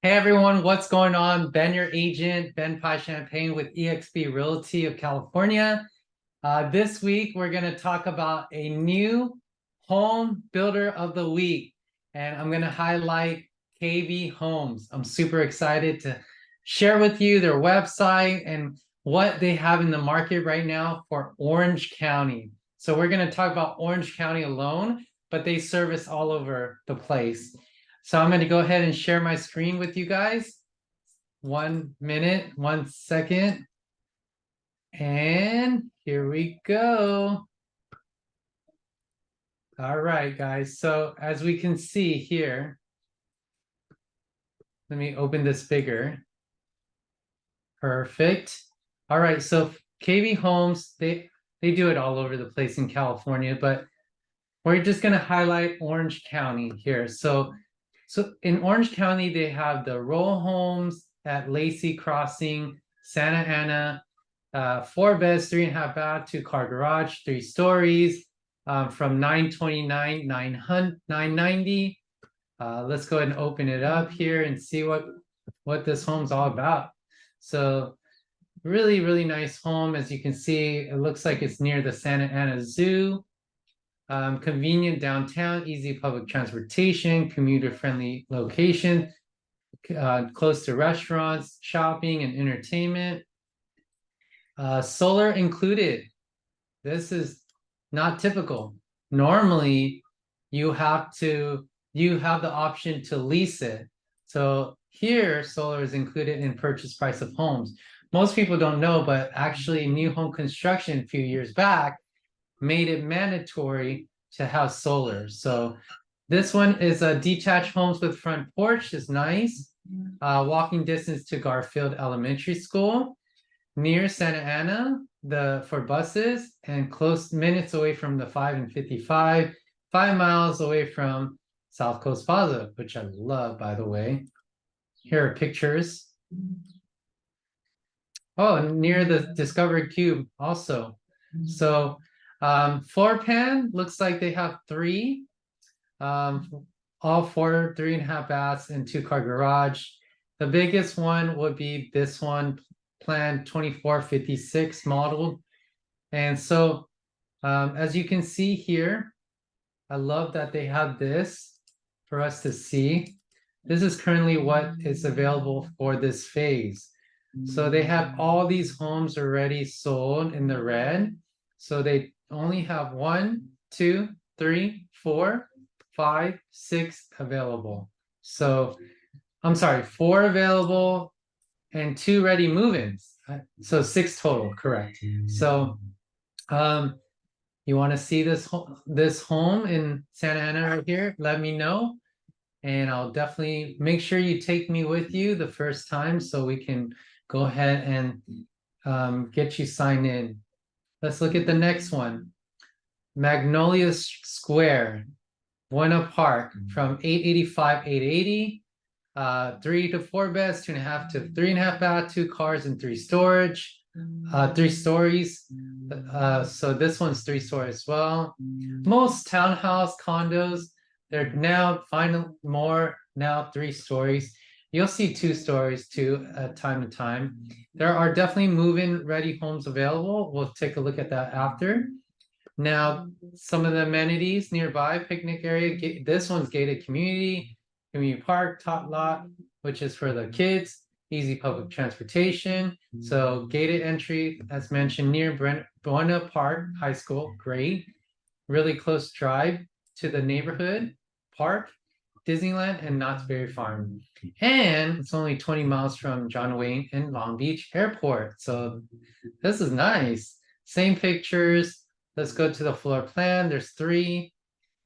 Hey everyone, what's going on? Ben, your agent, Ben Pie Champagne with eXp Realty of California. This week, we're going to talk about a new home builder of the week, and I'm going to highlight KB Homes. I'm super excited to share with you their website and what they have in the market right now for Orange County. So we're going to talk about Orange County alone, but they service all over the place. So I'm going to go ahead and share my screen with you guys. 1 minute, 1 second. And here we go. All right, guys. So as we can see here, let me open this bigger. Perfect. All right, so KB Homes, they do it all over the place in California, but we're just going to highlight Orange County here. So in Orange County, they have the row homes at Lacey Crossing, Santa Ana, 4 beds, 3.5 bath, 2-car garage, 3 stories, from 929, 990. Let's go ahead and open it up here and see what this home's all about. So really, really nice home. As you can see, it looks like it's near the Santa Ana Zoo. Convenient downtown, easy public transportation, commuter-friendly location, close to restaurants, shopping, and entertainment. Solar included. This is not typical. Normally, you have the option to lease it. So here, solar is included in purchase price of homes. Most people don't know, but actually new home construction a few years back made it mandatory to have solar. So this one is a detached homes with front porch, is nice. Walking distance to Garfield Elementary School, near Santa Ana for buses, and close minutes away from the 5 and 55, 5 miles away from South Coast Plaza, which I love, by the way. Here are pictures. Oh, and near the Discovery Cube also. So floor plan looks like they have 3, all 4 3.5 baths and 2-car garage. The biggest one would be this one, plan 2456 model. And so as you can see here, I love that they have this for us to see. This is currently what is available for this phase. So they have all these homes already sold in the red. So they only have 1, 2, 3, 4, 5, 6 available. So I'm sorry, 4 available and 2 ready move-ins. So 6 total, correct. So you want to see this home in Santa Ana right here? Let me know, and I'll definitely make sure you take me with you the first time so we can go ahead and get you signed in. Let's look at the next one. Magnolia Square, Buena Park, from 885, 880. 3 to 4 beds, 2.5 to 3.5 bath, 2 cars and 3 storage. 3 stories. So this one's 3 stories as well. Most townhouse condos, they're now more now 3 stories. You'll see 2 stories too at time to time. There are definitely move-in ready homes available. We'll take a look at that after. Now, some of the amenities nearby, picnic area. This one's gated community park, top lot, which is for the kids. Easy public transportation. So gated entry, as mentioned, near Buena Park High School. Great. Really close drive to the neighborhood park, Disneyland, and Knott's Berry Farm. And it's only 20 miles from John Wayne and Long Beach Airport. So this is nice. Same pictures. Let's go to the floor plan. There's 3,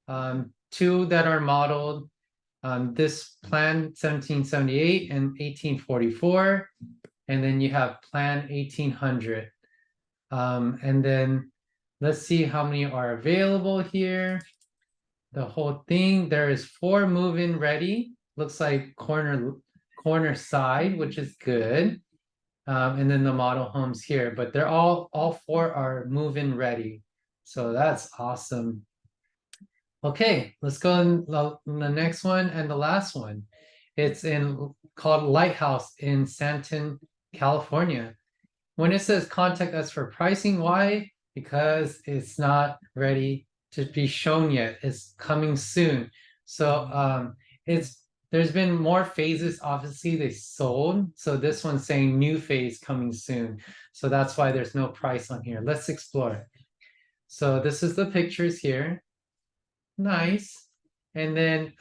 2 that are modeled. This plan 1778 and 1844, and then you have plan 1800. And then let's see how many are available here. The whole thing, there is 4 move-in ready. Looks like corner side, which is good. And then the model homes here, but they're all 4 are move-in ready. So that's awesome. Okay, let's go on the next one and the last one. It's in called Lighthouse in Santan, California. When it says contact us for pricing, why? Because it's not ready to be shown yet. It's coming soon. So it's there's been more phases. Obviously, they sold. So this one's saying new phase coming soon. So that's why there's no price on here. Let's explore. So this is the pictures here. Nice. And then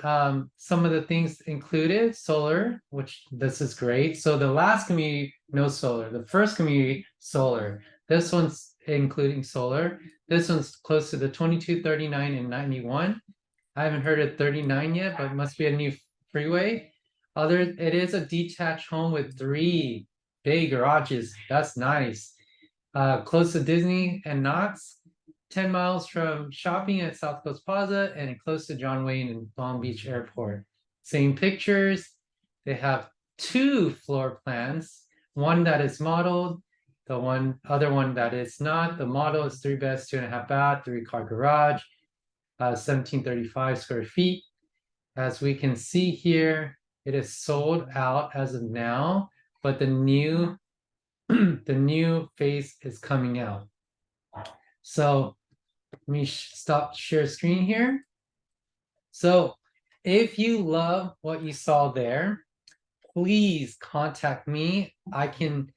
some of the things included, solar, which this is great. So the last community, no solar. The first community, solar. This one's including solar. This one's close to the 22, 39, and 91. I haven't heard of 39 yet, but it must be a new freeway. It is a detached home with 3 big garages. That's nice. Close to Disney and Knott's. 10 miles from shopping at South Coast Plaza and close to John Wayne and Long Beach Airport. Same pictures. They have 2 floor plans, one that is modeled, the other one that is not. The model is 3 beds, 2.5 bath, 3-car garage, 1735 square feet. As we can see here, it is sold out as of now, but the new the new phase is coming out. So let me stop share screen here. So if you love what you saw there, please contact me. I can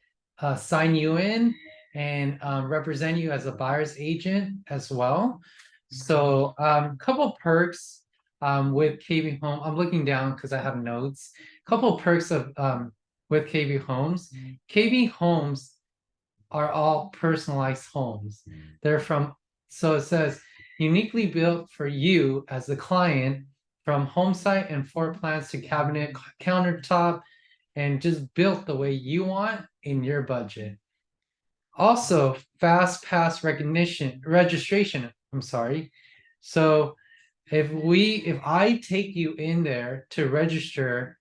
sign you in and represent you as a buyer's agent as well. So a couple perks with KB Home. I'm looking down because I have notes. Couple perks of with KB Homes. KB Homes are all personalized homes. They're from, so it says, uniquely built for you as the client, from home site and floor plans to cabinet, countertop, and just built the way you want in your budget. Also, fast pass registration. I'm sorry. So if I take you in there to register,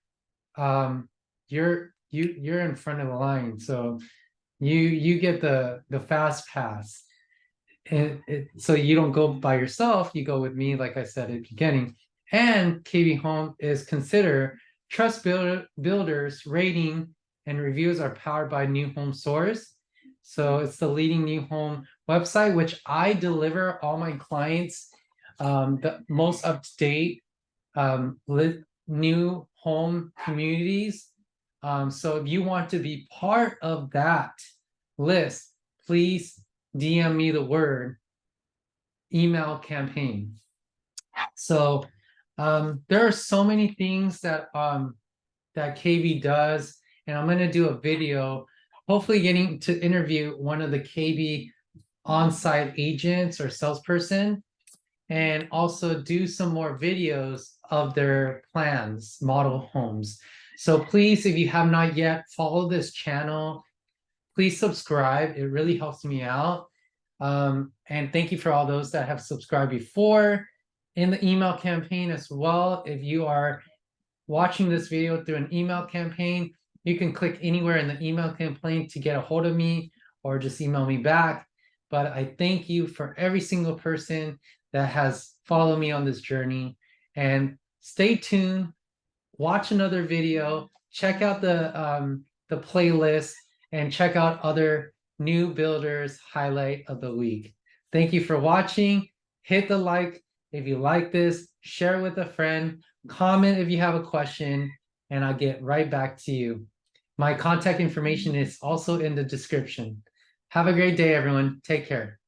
you're in front of the line. So you get the fast pass, and so you don't go by yourself, you go with me, like I said at the beginning. And KB Home is considered trust builders. Rating and reviews are powered by New Home Source. So it's the leading new home website, which I deliver all my clients the most up-to-date new home communities. So if you want to be part of that list, please DM me the word email campaign. So there are so many things that that KB does, and I'm going to do a video, hopefully getting to interview one of the KB on-site agents or salesperson, and also do some more videos of their plans, model homes. So please, if you have not yet, follow this channel. Please subscribe. It really helps me out. And thank you for all those that have subscribed before. In the email campaign as well, if you are watching this video through an email campaign, you can click anywhere in the email campaign to get a hold of me or just email me back. But I thank you for every single person that has followed me on this journey. And stay tuned. Watch another video. Check out the playlist and check out other new builders highlight of the week. Thank you for watching. Hit the like if you like this. Share with a friend. Comment if you have a question, and I'll get right back to you. My contact information is also in the description. Have a great day, everyone. Take care.